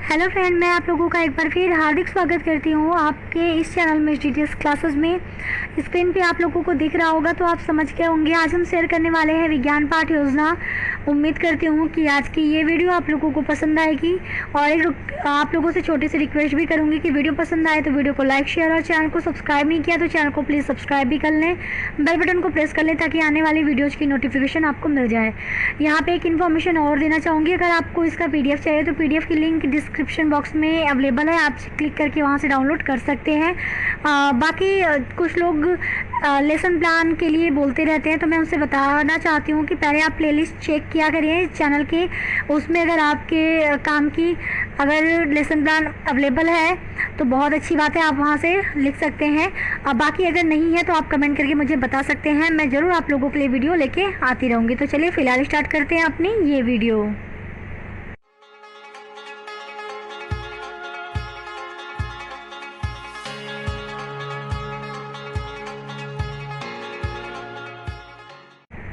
Hello friend, मैं आप लोगों का एक बार फिर हार्दिक स्वागत करती हूँ आपके इस चैनल में डीटीएस क्लासेस में। स्क्रीन पे आप लोगों को दिख रहा होगा तो आप समझ गए होंगे। आज हम शेयर करने वाले हैं विज्ञान पाठ योजना। उम्मीद करती हूँ कि आज की ये वीडियो आप लोगों को पसंद आएगी और आप लोगों से छोटी सी रिक्वेस्ट भी करूँगी कि वीडियो पसंद आए तो वीडियो को लाइक शेयर और चैनल को सब्सक्राइब नहीं किया तो चैनल को प्लीज़ सब्सक्राइब भी कर लें, बेल बटन को प्रेस कर लें ताकि आने वाली वीडियोज़ की नोटिफिकेशन आपको मिल जाए। यहाँ पे एक इन्फॉर्मेशन और देना चाहूँगी, अगर आपको इसका PDF चाहिए तो PDF की लिंक डिस्क्रिप्शन बॉक्स में अवेलेबल है, आप क्लिक करके वहाँ से डाउनलोड कर सकते हैं। बाकी कुछ लोग लेसन प्लान के लिए बोलते रहते हैं तो मैं उनसे बताना चाहती हूँ कि पहले आप प्लेलिस्ट चेक किया करिए चैनल के, उसमें अगर आपके काम की अगर लेसन प्लान अवेलेबल है तो बहुत अच्छी बात है, आप वहाँ से लिख सकते हैं। बाकी अगर नहीं है तो आप कमेंट करके मुझे बता सकते हैं, मैं ज़रूर आप लोगों के लिए वीडियो लेके आती रहूँगी। तो चलिए फ़िलहाल स्टार्ट करते हैं अपनी ये वीडियो।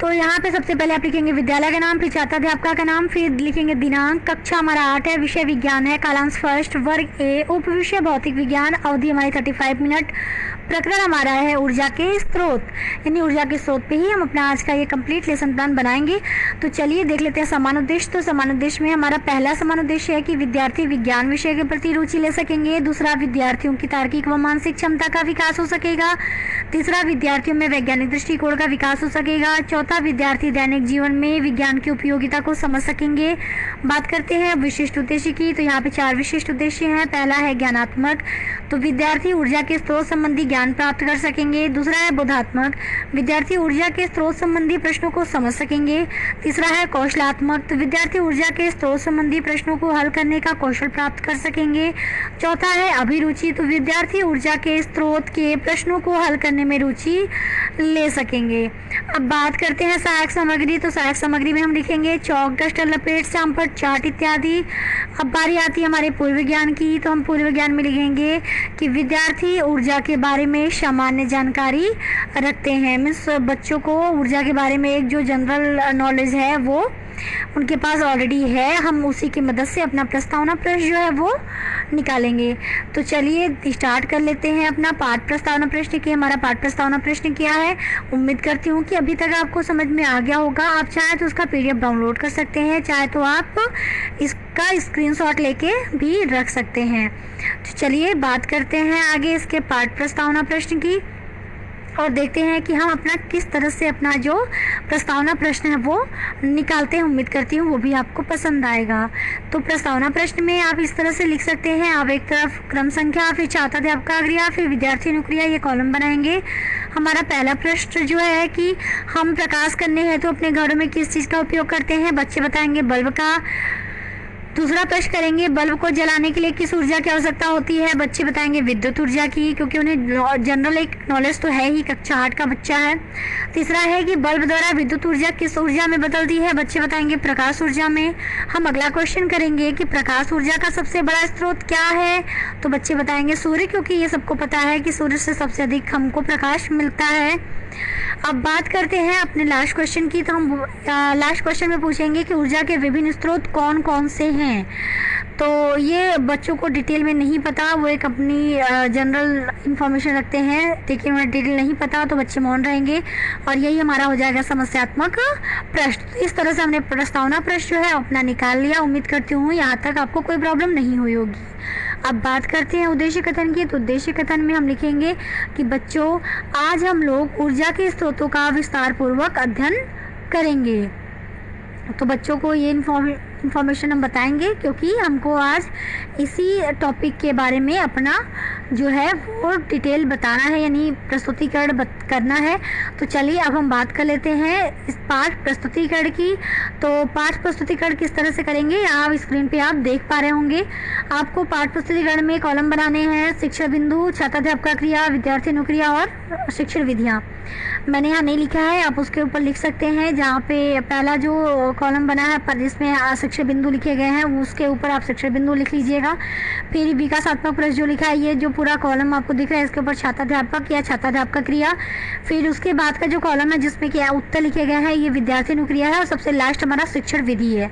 तो यहाँ पे सबसे पहले आप लिखेंगे विद्यालय का नाम, फिर छात्राध्यापका का नाम, फिर लिखेंगे दिनांक, कक्षा हमारा 8 है, विषय विज्ञान है, कालांश फर्स्ट, वर्ग ए, उप विषय भौतिक विज्ञान, अवधि हमारी 35 मिनट, प्रकरण हमारा है ऊर्जा के स्रोत, यानी ऊर्जा के स्रोत पे ही हम अपना आज का ये कंप्लीट लेसन प्लान बनाएंगे। तो चलिए देख लेते हैं समान उद्देश्य। तो समान उद्देश्य में हमारा पहला समान उद्देश्य है कि विद्यार्थी विज्ञान विषय के प्रति रुचि ले सकेंगे। दूसरा, विद्यार्थियों की तार्किक व मानसिक क्षमता का विकास हो सकेगा। तीसरा, विद्यार्थियों में वैज्ञानिक दृष्टिकोण का विकास हो सकेगा। चौथा, विद्यार्थी दैनिक जीवन में विज्ञान की उपयोगिता को समझ सकेंगे। बात करते हैं विशिष्ट उद्देश्य की, तो यहाँ पे 4 विशिष्ट उद्देश्य हैं। पहला है ज्ञानात्मक, तो विद्यार्थी ऊर्जा के स्रोत संबंधी ज्ञान प्राप्त कर सकेंगे। दूसरा है बोधात्मक, विद्यार्थी ऊर्जा के स्रोत संबंधी प्रश्नों को समझ सकेंगे। तीसरा है कौशलात्मक, तो विद्यार्थी ऊर्जा के स्रोत संबंधी प्रश्नों को हल करने का कौशल प्राप्त कर सकेंगे। चौथा है अभिरुचि, तो विद्यार्थी ऊर्जा के स्रोत के प्रश्नों को हल करने में रुचि ले सकेंगे। अब बात करते हैं सहायक सामग्री, तो सहायक सामग्री में हम लिखेंगे चौक, डस्टर, लपेट, चाम्पट, चार्ट इत्यादि। अब बारी आती है हमारे पूर्व विज्ञान की, तो हम पूर्व विज्ञान में लिखेंगे कि विद्यार्थी ऊर्जा के बारे में सामान्य जानकारी रखते हैं। मीन्स बच्चों को ऊर्जा के बारे में एक जो जनरल नॉलेज है वो उनके पास ऑलरेडी है, हम उसी की मदद से अपना प्रस्तावना प्रश्न जो है वो निकालेंगे। तो चलिए स्टार्ट कर लेते हैं अपना पाठ प्रस्तावना प्रश्न की। हमारा पाठ प्रस्तावना प्रश्न क्या है, उम्मीद करती हूँ कि अभी तक आपको समझ में आ गया होगा। आप चाहे तो उसका PDF डाउनलोड कर सकते हैं, चाहे तो आप इसका स्क्रीनशॉट लेके भी रख सकते हैं। तो चलिए बात करते हैं आगे इसके पाठ प्रस्तावना प्रश्न की और देखते हैं कि हम अपना किस तरह से अपना जो प्रस्तावना प्रश्न है वो निकालते हैं। उम्मीद करती हूँ वो भी आपको पसंद आएगा। तो प्रस्तावना प्रश्न में आप इस तरह से लिख सकते हैं, आप एक तरफ क्रम संख्या, फिर छात्राध्यापका क्रिया, फिर विद्यार्थी अनुक्रिया, ये कॉलम बनाएंगे। हमारा पहला प्रश्न जो है कि हम प्रकाश करने हैं तो अपने घरों में किस चीज़ का उपयोग करते हैं, बच्चे बताएंगे बल्ब का। दूसरा प्रश्न करेंगे बल्ब को जलाने के लिए किस ऊर्जा की आवश्यकता होती है, बच्चे बताएंगे विद्युत ऊर्जा की, क्योंकि उन्हें जनरल एक नॉलेज तो है ही, कक्षा 8 का बच्चा है। तीसरा है कि बल्ब द्वारा विद्युत ऊर्जा किस ऊर्जा में बदलती है, बच्चे बताएंगे प्रकाश ऊर्जा में। हम अगला क्वेश्चन करेंगे कि प्रकाश ऊर्जा का सबसे बड़ा स्रोत क्या है, तो बच्चे बताएंगे सूर्य, क्योंकि ये सबको पता है कि सूर्य से सबसे अधिक हमको प्रकाश मिलता है। अब बात करते हैं अपने लास्ट क्वेश्चन की, तो हम लास्ट क्वेश्चन में पूछेंगे कि ऊर्जा के विभिन्न स्रोत कौन कौन से हैं। तो ये बच्चों को डिटेल में नहीं पता, वो एक अपनी जनरल इंफॉर्मेशन रखते हैं, लेकिन उन्हें डिटेल नहीं पता तो बच्चे मौन रहेंगे और यही हमारा हो जाएगा समस्यात्मक प्रश्न। इस तरह से हमने प्रस्तावना प्रश्न जो है अपना निकाल लिया। उम्मीद करती हूँ यहाँ तक आपको कोई प्रॉब्लम नहीं हुई होगी। अब बात करते हैं उद्देश्य कथन की, तो उद्देश्य कथन में हम लिखेंगे कि बच्चों आज हम लोग ऊर्जा के स्रोतों का विस्तार पूर्वक अध्ययन करेंगे। तो बच्चों को ये इन्फॉर्मेशन हम बताएंगे क्योंकि हमको आज इसी टॉपिक के बारे में अपना जो है वो डिटेल बताना है, यानी प्रस्तुतिकरण करना है। तो चलिए अब हम बात कर लेते हैं इस पाठ प्रस्तुतिकरण की। तो पाठ प्रस्तुतिकरण किस तरह से करेंगे, यहाँ स्क्रीन पे आप देख पा रहे होंगे। आपको पाठ प्रस्तुतिकरण में कॉलम बनाने हैं, शिक्षण बिंदु, छात्राध्यापका क्रिया, विद्यार्थी अनुक्रिया और शिक्षण विधियाँ। मैंने यहाँ नहीं लिखा है, आप उसके ऊपर लिख सकते हैं। जहाँ पे पहला जो कॉलम बना है पर जिसमें शिक्षण बिंदु लिखे गए हैं उसके ऊपर आप शिक्षण बिंदु लिख लीजिएगा। फिर विकासात्मक प्रश्न जो लिखा है, ये जो पूरा कॉलम आपको दिख रहा है, इसके ऊपर छात्राध्यापक या छात्राध्यापक क्रिया, फिर उसके बाद का जो कॉलम है जिसमें कि उत्तर लिखे गए हैं ये विद्यार्थी अनुक्रिया है, और सबसे लास्ट हमारा शिक्षण विधि है।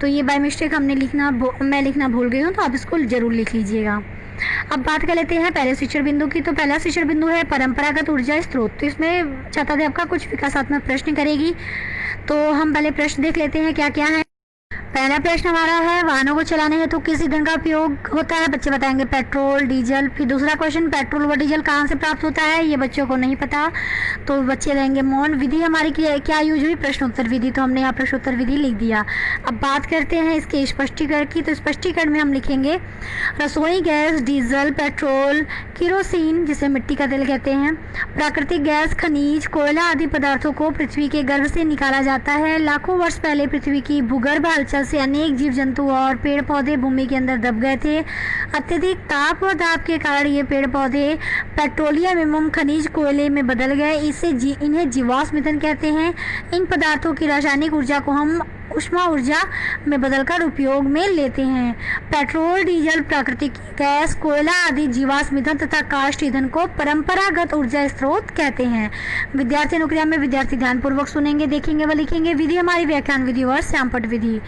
तो ये बाय मिस्टेक मैं लिखना भूल गई हूँ, तो आप इसको जरूर लिख लीजिएगा। अब बात कर लेते हैं पहले शिक्षण बिंदु की। तो पहला शिक्षण बिंदु है परंपरागत ऊर्जा स्रोत। तो इसमें छात्राध्यापका कुछ विकासात्मक प्रश्न करेगी। तो हम पहले प्रश्न देख लेते हैं क्या क्या है। पहला प्रश्न हमारा है, वाहनों को चलाने हेतु किस ईंधन का उपयोग होता है? बच्चे बताएंगे पेट्रोल, डीजल। फिर दूसरा क्वेश्चन, पेट्रोल व डीजल कहाँ से प्राप्त होता है? ये बच्चों को नहीं पता, तो बच्चे रहेंगे मौन। विधि हमारी क्या यूज हुई? प्रश्नोत्तर विधि। तो हमने यहाँ प्रश्नोत्तर विधि लिख दिया। अब बात करते हैं इसके स्पष्टीकरण की। तो स्पष्टीकरण में हम लिखेंगे रसोई गैस, डीजल, पेट्रोल, केरोसिन जिसे मिट्टी का तेल कहते हैं, प्राकृतिक गैस, खनिज, कोयला आदि पदार्थों को पृथ्वी के गर्भ से निकाला जाता है। लाखों वर्ष पहले पृथ्वी की भूगर्भ हलचल से अनेक जीव जंतु और पेड़ पौधे भूमि के अंदर दब गए थे। अत्यधिक ताप और दाब के कारण ये पेड़ पौधे पेट्रोलियम एवं खनिज कोयले में बदल गए। इन्हें जीवाश्म ईंधन कहते हैं। इन पदार्थों की रासायनिक ऊर्जा को हम ऊष्मा ऊर्जा में बदलकर उपयोग में लेते हैं। पेट्रोल, डीजल, प्राकृतिक गैस, कोयला आदि जीवाश्म ईंधन तथा काष्ठ ईंधन को परंपरागत ऊर्जा स्रोत कहते हैं। विद्यार्थी अनुक्रिया में विद्यार्थी ध्यानपूर्वक सुनेंगे, देखेंगे व लिखेंगे। विधि हमारी व्याख्यान विधि और श्यामपट्ट विधि।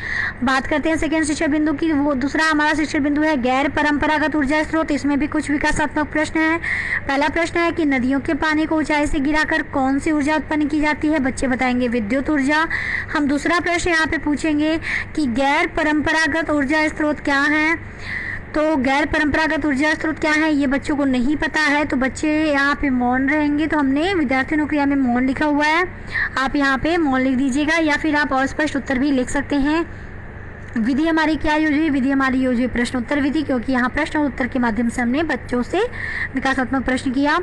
बात करते हैं सेकेंड शिक्षण बिंदु की। वो दूसरा हमारा शिक्षण बिंदु है गैर परंपरागत ऊर्जा स्रोत। इसमें भी कुछ विकासात्मक प्रश्न है। पहला प्रश्न है कि नदियों के पानी को ऊंचाई से गिराकर कौन सी ऊर्जा उत्पन्न की जाती है? बच्चे बताएंगे विद्युत ऊर्जा। हम दूसरा प्रश्न यहाँ पे पूछेंगे कि गैर परंपरागत ऊर्जा स्रोत क्या है? तो गैर परंपरागत ऊर्जा स्रोत क्या है ये बच्चों को नहीं पता है, तो बच्चे यहाँ पे मौन रहेंगे। तो हमने विद्यार्थी अनुक्रिया में मौन लिखा हुआ है, आप यहाँ पे मौन लिख दीजिएगा, या फिर आप अस्पष्ट उत्तर भी लिख सकते हैं। विधि हमारी क्या यूज हुई? विधि हमारी यूज हुई प्रश्नोत्तर विधि, क्योंकि यहाँ प्रश्न उत्तर के माध्यम से हमने बच्चों से विकासात्मक प्रश्न किया।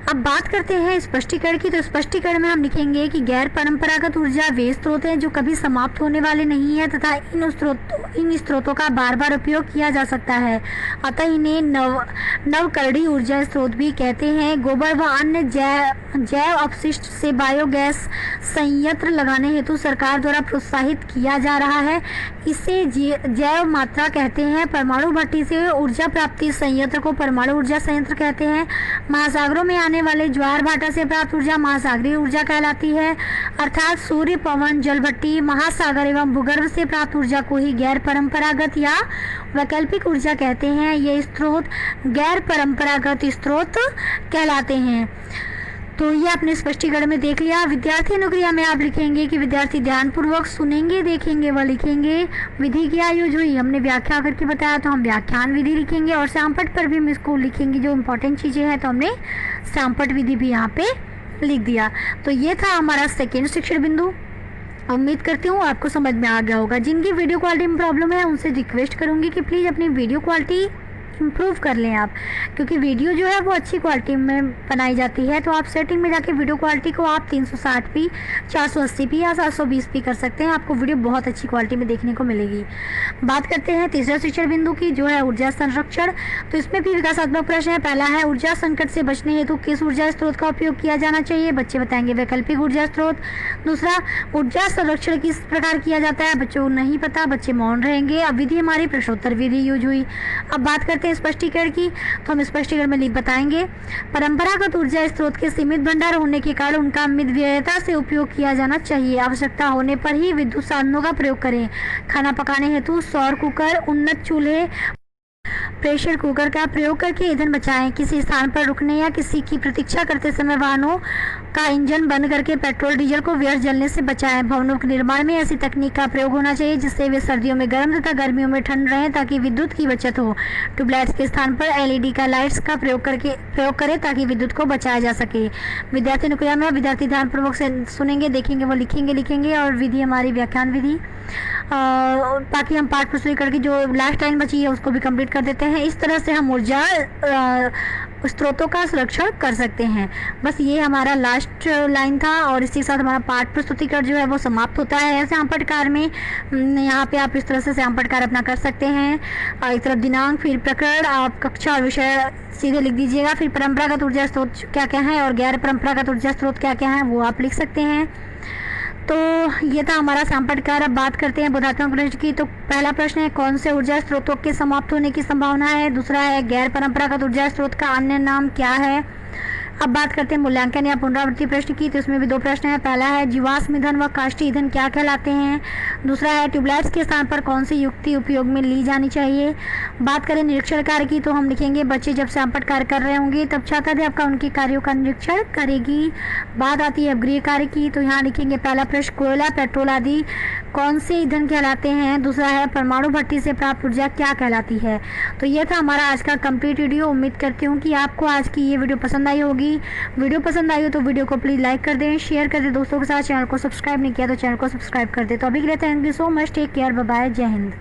अब बात करते हैं स्पष्टीकरण की। तो स्पष्टीकरण में हम लिखेंगे कि गैर परंपरागत ऊर्जा वे स्रोत हैं जो कभी समाप्त होने वाले नहीं है तथा इन स्रोतों का बार बार उपयोग किया जा सकता है, अतः इन्हें नवकरणीय ऊर्जा स्रोत भी कहते हैं। गोबर व अन्य जैव अपशिष्ट से बायोगैस संयंत्र लगाने हेतु सरकार द्वारा प्रोत्साहित किया जा रहा है, इसे जैव मात्रा कहते हैं। परमाणु भट्टी से ऊर्जा प्राप्ति संयंत्र को परमाणु ऊर्जा संयंत्र कहते हैं। महासागरों में आने वाले ज्वार भाटा से प्राप्त ऊर्जा महासागरीय ऊर्जा कहलाती है, अर्थात सूर्य, पवन, जल भट्टी, महासागर एवं भूगर्भ से प्राप्त ऊर्जा को ही गैर परंपरागत या वैकल्पिक ऊर्जा कहते हैं। ये स्रोत गैर परंपरागत स्रोत कहलाते हैं। तो ये आपने स्पष्टीकरण में देख लिया। विद्यार्थी अनुक्रिया में आप लिखेंगे कि विद्यार्थी ध्यानपूर्वक सुनेंगे, देखेंगे व लिखेंगे। विधि क्या यूज हुई? हमने व्याख्या करके बताया, तो हम व्याख्यान विधि लिखेंगे, और श्यामपट्ट पर भी हम इसको लिखेंगे जो इम्पोर्टेंट चीज़ें हैं, तो हमने श्यामपट्ट विधि भी यहाँ पे लिख दिया। तो ये था हमारा सेकेंड शिक्षण बिंदु। उम्मीद करती हूँ आपको समझ में आ गया होगा। जिनकी वीडियो क्वालिटी में प्रॉब्लम है उनसे रिक्वेस्ट करूँगी कि प्लीज़ अपनी वीडियो क्वालिटी इम्प्रूव कर लें आप, क्योंकि वीडियो जो है वो अच्छी क्वालिटी में बनाई जाती है। तो आप सेटिंग में जाके वीडियो क्वालिटी को आप 360p, 480p या 720p कर सकते हैं, आपको वीडियो बहुत अच्छी क्वालिटी में देखने को मिलेगी। बात करते हैं तीसरा शिक्षण बिंदु की, जो है ऊर्जा संरक्षण। तो इसमें भी विकासात्मक प्रश्न है। पहला है ऊर्जा संकट से बचने हेतु किस ऊर्जा स्रोत का उपयोग किया जाना चाहिए? बच्चे बताएंगे वैकल्पिक ऊर्जा स्रोत। दूसरा, ऊर्जा संरक्षण किस प्रकार किया जाता है? बच्चों को नहीं पता, बच्चे मौन रहेंगे। अब विधि हमारी प्रश्नोत्तर विधि यूज हुई। अब बात करते हैं स्पष्टीकरण की। तो हम स्पष्टीकरण में बताएंगे परंपरागत ऊर्जा स्रोत के सीमित भंडार होने के कारण उनका मितव्ययता से उपयोग किया जाना चाहिए। आवश्यकता होने पर ही विद्युत साधनों का प्रयोग करें। खाना पकाने हेतु सौर कुकर, उन्नत चूल्हे, प्रेशर कुकर का प्रयोग करके ईंधन बचाएं। किसी स्थान पर रुकने या किसी की प्रतीक्षा करते समय वाहनों का इंजन बंद करके पेट्रोल डीजल को व्यर्थ जलने से बचाएं। भवनों के निर्माण में ऐसी तकनीक का प्रयोग होना चाहिए जिससे वे सर्दियों में गर्म तथा गर्मियों में ठंड रहें, ताकि विद्युत की बचत हो। ट्यूबलाइट्स के स्थान पर एलईडी का लाइट्स का प्रयोग करें ताकि विद्युत को बचाया जा सके। विद्यार्थी अनुक्रिया में विद्यार्थी ध्यानपूर्वक से सुनेंगे, देखेंगे, वो लिखेंगे। और विधि हमारी व्याख्यान विधि, ताकि हम पाठ प्रस्तुत करके जो लास्ट लाइन बची है उसको भी कंप्लीट कर देते हैं। इस तरह से हम ऊर्जा स्रोतों का संरक्षण कर सकते हैं। बस ये हमारा लास्ट लाइन था, और इसी के साथ हमारा पाठ प्रस्तुतिकरण जो है वो समाप्त होता है श्यामपट्टकार में। यहाँ पे आप इस तरह से श्यामपट्टकार अपना कर सकते हैं। एक तरफ दिनांक, फिर प्रकरण, आप कक्षा और विषय सीधे लिख दीजिएगा। फिर परंपरागत ऊर्जा स्रोत क्या क्या है और गैर परंपरागत ऊर्जा स्रोत क्या क्या है वो आप लिख सकते हैं। तो ये था हमारा सांपटकार। अब बात करते हैं बोधात्मक प्रश्न की। तो पहला प्रश्न है, कौन से ऊर्जा स्रोतों के समाप्त होने की संभावना है। दूसरा है, गैर परंपरागत ऊर्जा स्रोत का अन्य नाम क्या है। अब बात करते हैं मूल्यांकन या पुनरावृत्ति प्रश्न की। तो इसमें भी दो प्रश्न है। पहला है, जीवाश्म ईंधन व काष्ठीय ईंधन क्या कहलाते हैं। दूसरा है, ट्यूबलाइट्स के स्थान पर कौन सी युक्ति उपयोग में ली जानी चाहिए। बात करें निरीक्षण कार्य की, तो हम लिखेंगे बच्चे जब सांपट कार्य कर रहे होंगे तब छात्राध्यापिका उनके कार्यों का निरीक्षण करेगी। बात आती है अपगृह कार्य की, तो यहाँ लिखेंगे पहला प्रश्न, कोयला पेट्रोल आदि कौन से ईंधन कहलाते हैं। दूसरा है, परमाणु भट्टी से प्राप्त ऊर्जा क्या कहलाती है। तो ये था हमारा आज का कंप्लीट वीडियो। उम्मीद करती हूँ कि आपको आज की ये वीडियो पसंद आई होगी। वीडियो पसंद आई हो तो वीडियो को प्लीज़ लाइक कर दें, शेयर कर दें दोस्तों के साथ। चैनल को सब्सक्राइब नहीं किया तो चैनल को सब्सक्राइब कर दें। तो अभी के लिए thank you so much, take care, bye bye, जय हिंद।